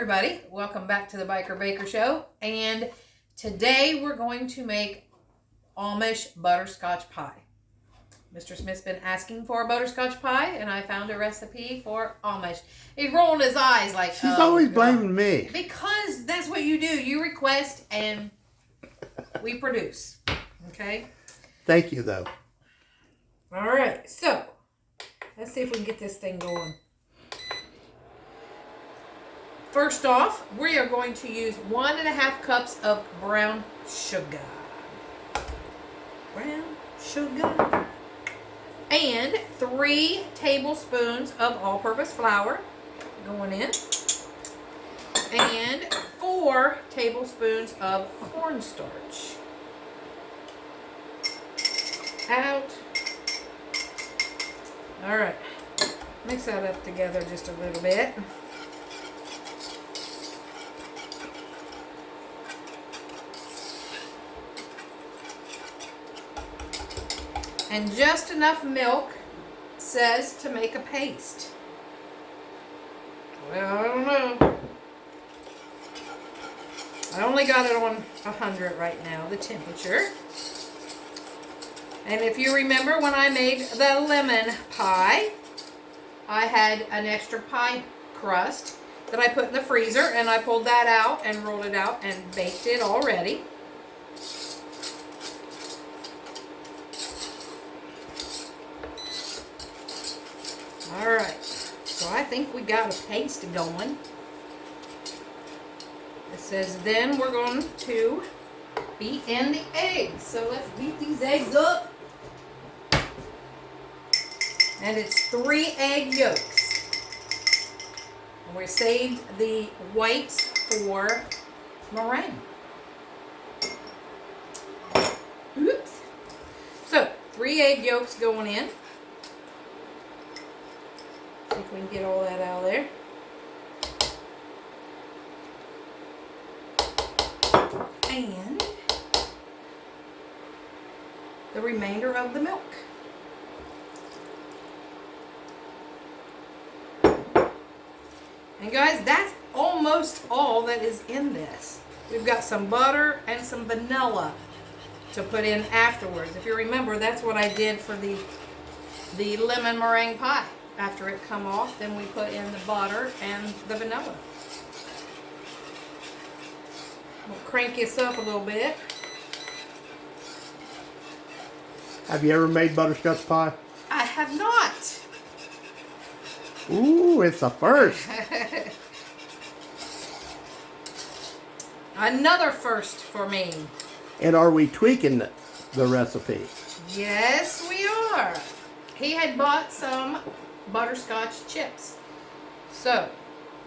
everybody, welcome back to the Biker Baker Show, and today we're going to make Amish butterscotch pie. Mr. Smith's been asking for a butterscotch pie, and I found a recipe for Amish. He's rolling his eyes like, she's always blaming me. Because that's what you do. You request and we produce. Okay? Thank you, though. All right, so let's see if we can get this thing going. First off, we are going to use 1.5 cups of brown sugar. Brown sugar. And 3 tablespoons of all-purpose flour going in. And 4 tablespoons of cornstarch. Out. All right. Mix that up together just a little bit. And just enough milk says to make a paste. Well, I don't know. I only got it on 100 right now, the temperature. And if you remember when I made the lemon pie, I had an extra pie crust that I put in the freezer, and I pulled that out and rolled it out and baked it already. Alright, so I think we got a paste going. It says then we're going to beat in the eggs. So let's beat these eggs up. And it's 3 egg yolks. And we saved the whites for meringue. Oops. So 3 egg yolks going in. See if we can get all that out of there. And the remainder of the milk. And guys, that's almost all that is in this. We've got some butter and some vanilla to put in afterwards. If you remember, that's what I did for the lemon meringue pie. After it come off, then we put in the butter and the vanilla. We'll crank this up a little bit. Have you ever made butterscotch pie? I have not. Ooh, it's a first. Another first for me. And are we tweaking the recipe? Yes, we are. He had bought some butterscotch chips. So,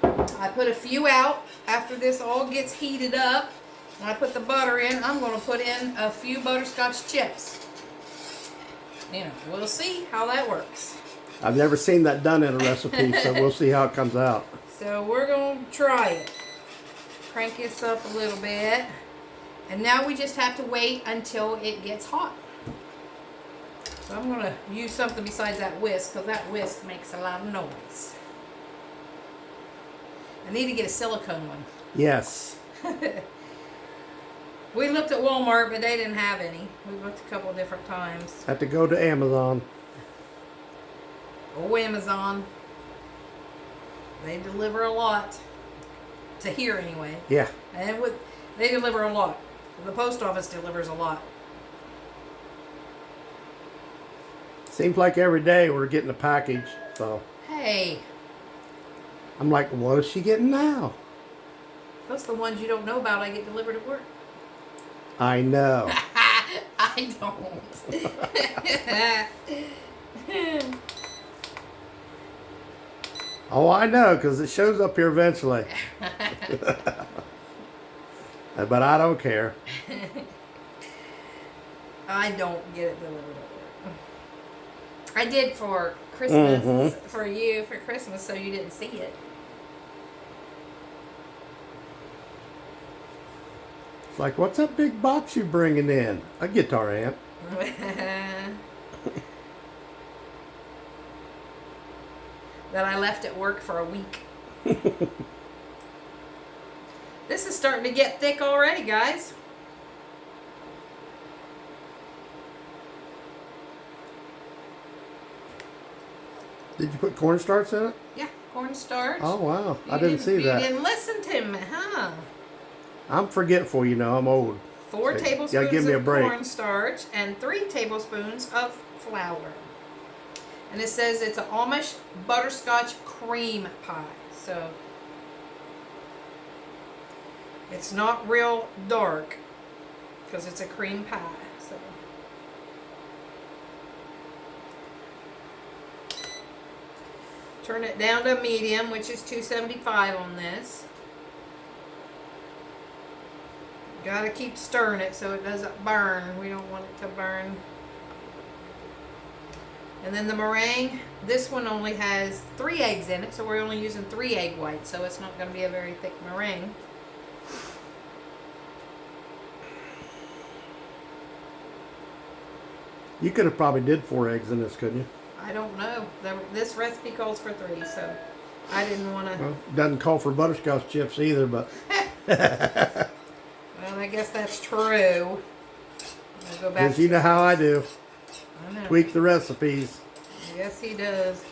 I put a few out after this all gets heated up. When I put the butter in, I'm going to put in a few butterscotch chips. You know, we'll see how that works. I've never seen that done in a recipe, so we'll see how it comes out. So we're going to try it. Crank this up a little bit. And now we just have to wait until it gets hot. So I'm going to use something besides that whisk, because that whisk makes a lot of noise. I need to get a silicone one. Yes. We looked at Walmart, but they didn't have any. We looked a couple of different times. Have to go to Amazon. Oh, Amazon. They deliver a lot. To here, anyway. Yeah. And they deliver a lot. The post office delivers a lot. Seems like every day we're getting a package, so. Hey. I'm like, what is she getting now? Those are the ones you don't know about I get delivered at work. I know. I don't. Oh, I know, because it shows up here eventually. But I don't care. I don't get it delivered at work. I did for Christmas, for you, for Christmas, so you didn't see it. It's like, what's that big box you bringing in? A guitar amp. That I left at work for a week. This is starting to get thick already, guys. Did you put cornstarch in it? Yeah, cornstarch. Oh, wow. I didn't see that. You didn't listen to me, huh? I'm forgetful, you know. I'm old. 4 So, tablespoons give me a of break. cornstarch and 3 tablespoons of flour. And it says it's an Amish butterscotch cream pie. So it's not real dark because it's a cream pie. So turn it down to medium, which is 275 on this. Gotta keep stirring it so it doesn't burn. We don't want it to burn. And then the meringue, this one only has 3 eggs in it, so we're only using 3 egg whites, so it's not going to be a very thick meringue. You could have probably did 4 eggs in this, couldn't you? I don't know. This recipe calls for 3, so I didn't want to... Well, doesn't call for butterscotch chips either, but... Well, I guess that's true. I'll go back. Because you know how I do. I know. Tweak the recipes. Yes, he does.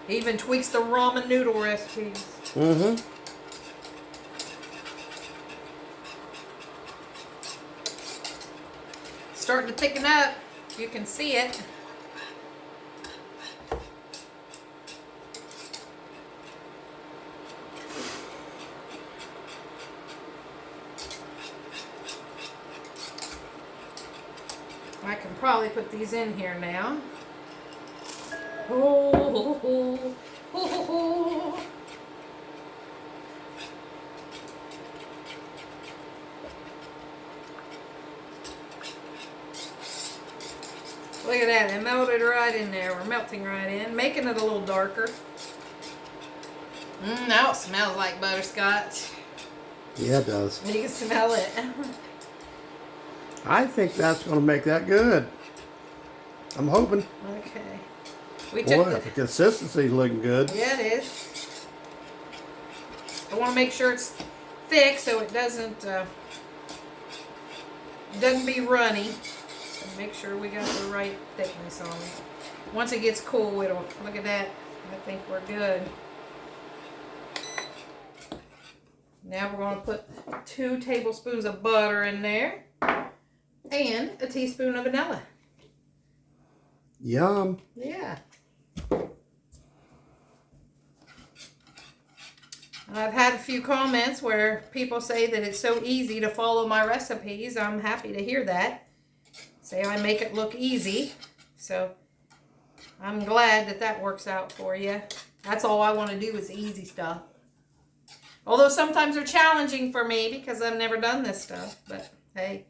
He even tweaks the ramen noodle recipes. Mm-hmm. Starting to thicken up. You can see it. I can probably put these in here now. Oh. Look at that, it melted right in there. We're melting right in, making it a little darker. Now it smells like butterscotch. Yeah, it does. You can smell it. I think that's going to make that good. I'm hoping. Okay. We Boy, took the consistency's looking good. Yeah, it is. I want to make sure it's thick so it doesn't be runny. So make sure we got the right thickness on it. Once it gets cool, it'll, look at that. I think we're good. Now we're going to put 2 tablespoons of butter in there and a teaspoon of vanilla. Yum. Yeah. I've had a few comments where people say that it's so easy to follow my recipes. I'm happy to hear that. Say I make it look easy. So I'm glad that that works out for you. That's all I want to do is easy stuff. Although sometimes they're challenging for me because I've never done this stuff. But hey.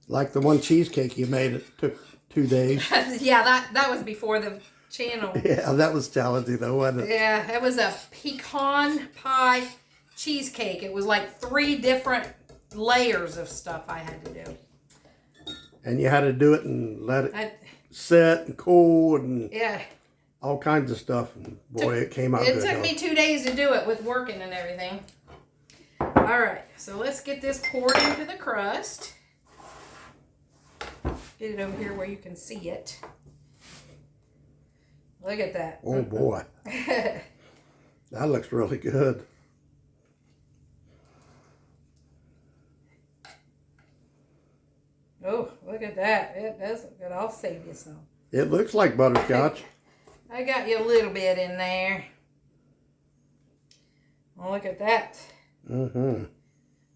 Like the one cheesecake you made, it took 2 days. Yeah, that was before the channel. Yeah, that was challenging though, wasn't it? Yeah, it was a pecan pie cheesecake. It was like 3 different layers of stuff I had to do. And you had to do it and let it set and cool and yeah, all kinds of stuff. And boy, it came out good. It took me 2 days to do it with working and everything. All right, so let's get this poured into the crust. Get it over here where you can see it. Look at that. Oh boy. That looks really good. Oh, look at that. It does look good. I'll save you some. It looks like butterscotch. I got you a little bit in there. Oh, look at that. Mm-hmm.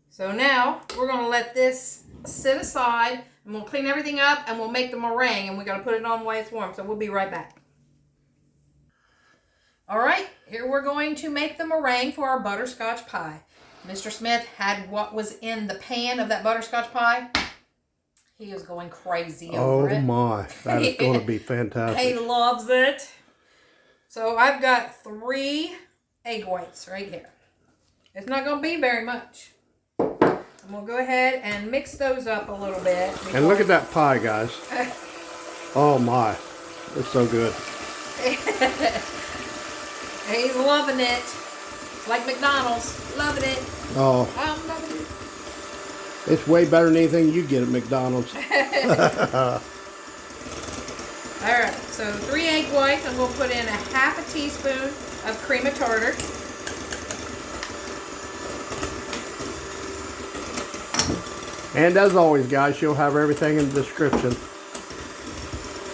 So now we're going to let this sit aside and we'll clean everything up and we'll make the meringue and we're going to put it on while it's warm. So we'll be right back. All right, here we're going to make the meringue for our butterscotch pie. Mr. Smith had what was in the pan of that butterscotch pie. He is going crazy over it. Oh my, that is going to be He fantastic. loves it. So I've got 3 egg whites right here. It's not going to be very much. And we'll go ahead and mix those up a little bit. And look at that pie, guys. Oh my, it's so good. He's loving it. Like McDonald's. Loving it. Oh, I'm loving it. it's way better than anything you get at McDonald's. Alright, so 3 egg whites, and we'll put in a half a teaspoon of cream of tartar. And as always, guys, you'll have everything in the description.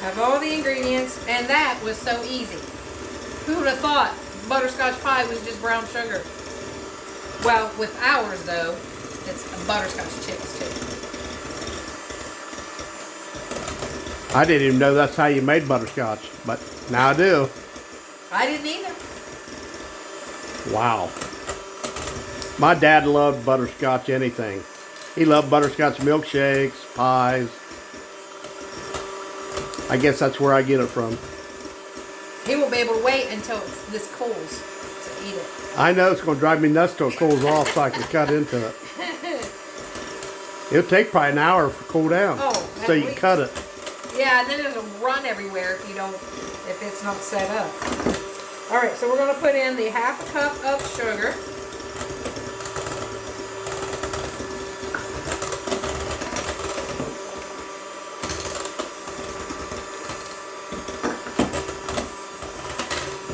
Have all the ingredients, and that was so easy. Who would have thought butterscotch pie was just brown sugar? Well, with ours though, it's butterscotch chips too. I didn't even know that's how you made butterscotch, but now I do. I didn't either. Wow. My dad loved butterscotch anything. He loved butterscotch milkshakes, pies. I guess that's where I get it from. He won't be able to wait until this cools to eat it. I know it's going to drive me nuts till it cools off so I can cut into it. It'll take probably an hour to cool down. Oh, so you can cut it. Yeah, and then it'll run everywhere if it's not set up. All right, so we're going to put in the half a cup of sugar.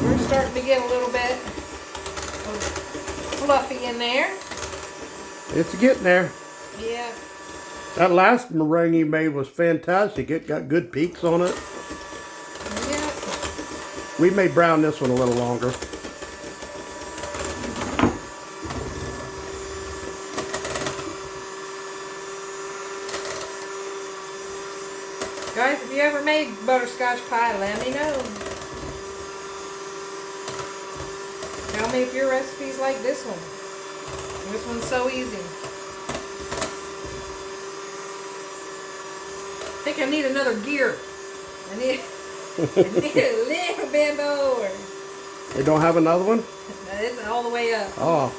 We're starting to get a little bit fluffy in there. It's getting there. Yeah. That last meringue you made was fantastic. It got good peaks on it. Yeah. We may brown this one a little longer. Guys, if you ever made butterscotch pie, let me know. Tell me if your recipe's like this one. This one's so easy. I think I need another gear. I need a little bit more. They don't have another one? It's all the way up. Oh.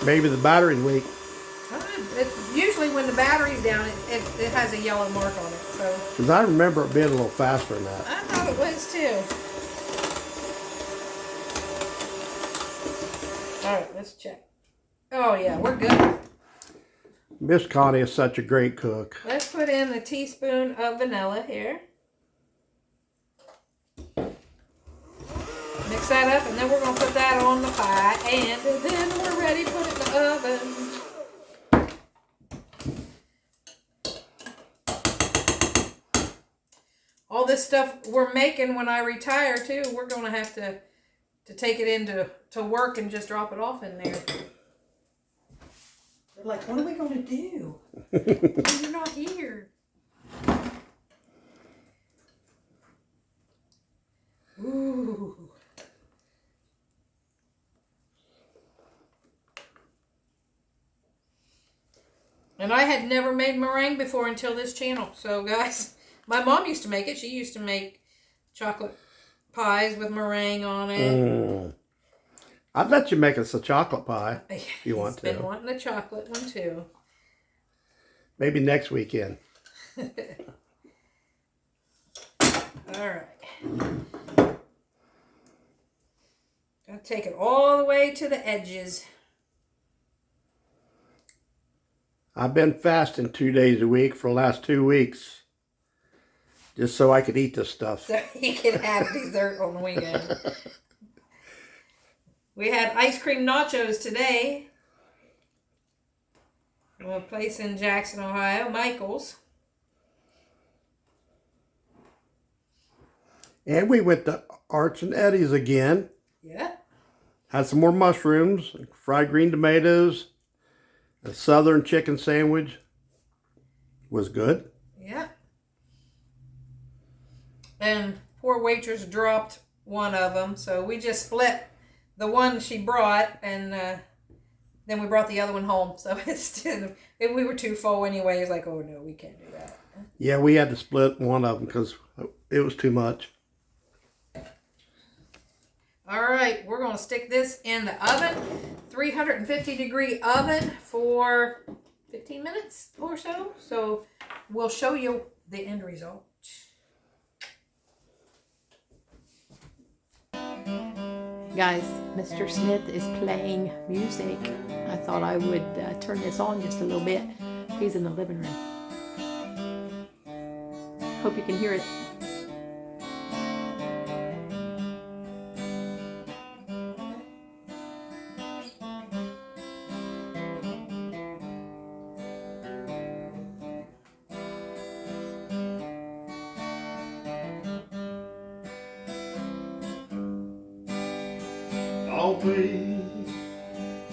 Maybe the battery's weak. Usually when the battery's down, it has a yellow mark on it. So. Because I remember it being a little faster than that. I thought it was too. Alright, let's check. Oh yeah, we're good. Miss Connie is such a great cook. Let's put in a teaspoon of vanilla here. Mix that up, and then we're going to put that on the pie, and then we're ready to put it in the oven. All this stuff we're making when I retire too, we're going to have to take it into work and just drop it off in there. They're like, what are we going to do? Well, you're not here. Ooh. And I had never made meringue before until this channel. So guys, my mom used to make it. She used to make chocolate pies with meringue on it. I'd let you make us a chocolate pie if you want to. He's been wanting a chocolate one too. Maybe next weekend. All right. Gotta take it all the way to the edges. I've been fasting 2 days a week for the last 2 weeks. Just so I could eat this stuff. So you can have dessert on the weekend. We had ice cream nachos today. From a place in Jackson, Ohio, Michael's. And we went to Arch and Eddie's again. Yeah. Had some more mushrooms, fried green tomatoes, a southern chicken sandwich. Was good. Yeah. And poor waitress dropped one of them, so we just split the one she brought, and then we brought the other one home. So we were too full anyway. It's like, oh no, we can't do that. Yeah, we had to split one of them because it was too much. All right, we're going to stick this in the oven, 350-degree oven for 15 minutes or so. So we'll show you the end result. Guys, Mr. Smith is playing music. I thought I would turn this on just a little bit. He's in the living room. Hope you can hear it.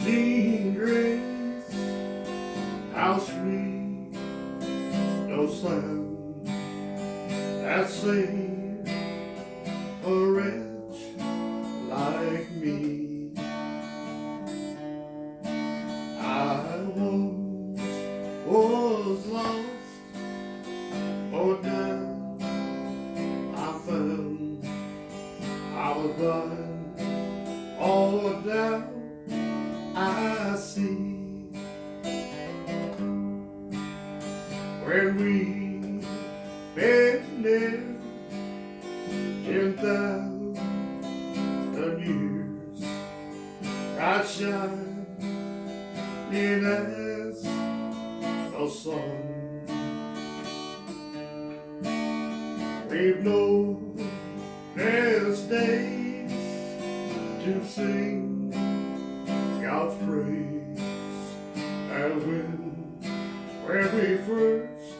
Amazing grace, how sweet the sound that saved a wretch like me. I once was lost, but now I'm found. I was blind, all now I see. When we been there 10,000 years, God shining as the sun. We've known there's days to sing God's praise, and where we first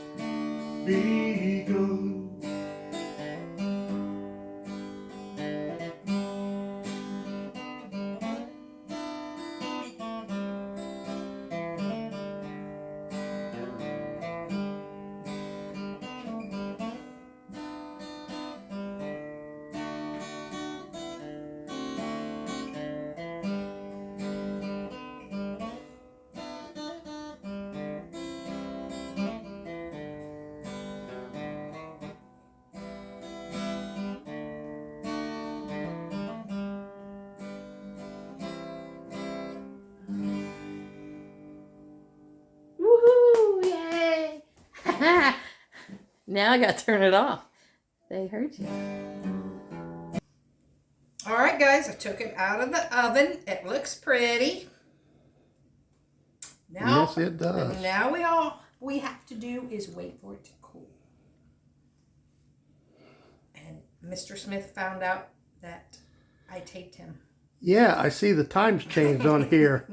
begun. Woohoo! Yay! Now I got to turn it off. They heard you. All right, guys, I took it out of the oven. It looks pretty. Now, Yes, it does. Now all we have to do is wait for it to cool. And Mr. Smith found out that I taped him. Yeah, I see the times changed on here.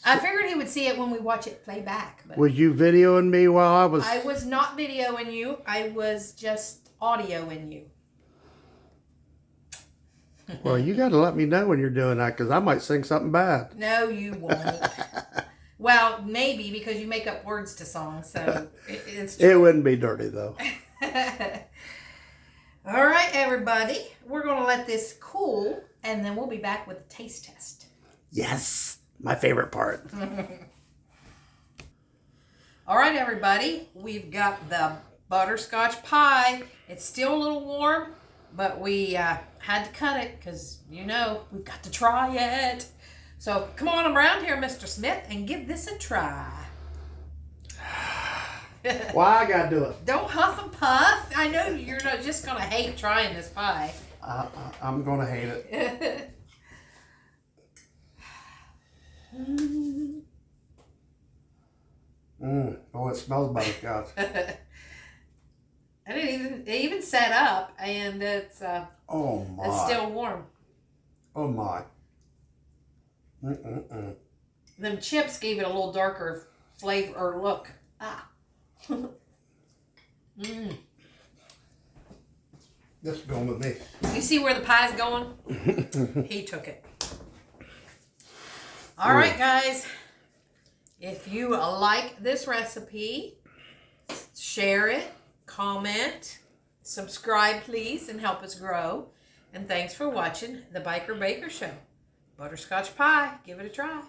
I figured he would see it when we watch it play back. But Was you videoing me while I was... I was not videoing you. I was just audioing you. Well, you got to let me know when you're doing that, because I might sing something bad. No, you won't. Well, maybe, because you make up words to songs, so it's true. It wouldn't be dirty, though. All right, everybody. We're going to let this cool, and then we'll be back with a taste test. Yes, my favorite part. All right, everybody. We've got the butterscotch pie. It's still a little warm, but we had to cut it because, you know, we've got to try it. So come on around here, Mr. Smith, and give this a try. Why I got to do it? Don't huff and puff. I know you're not just going to hate trying this pie. I'm going to hate it. Oh, it smells butterscotch. And it even set up, and it's Oh, my. it's still warm. Oh, my. Them chips gave it a little darker flavor or look. This is going with me. You see where the pie's going? He took it. All right, guys. If you like this recipe, share it, comment, subscribe, please, and help us grow. And thanks for watching the Biker Baker Show. Butterscotch pie. Give it a try.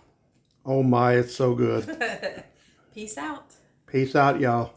Oh, my. It's so good. Peace out. Peace out, y'all.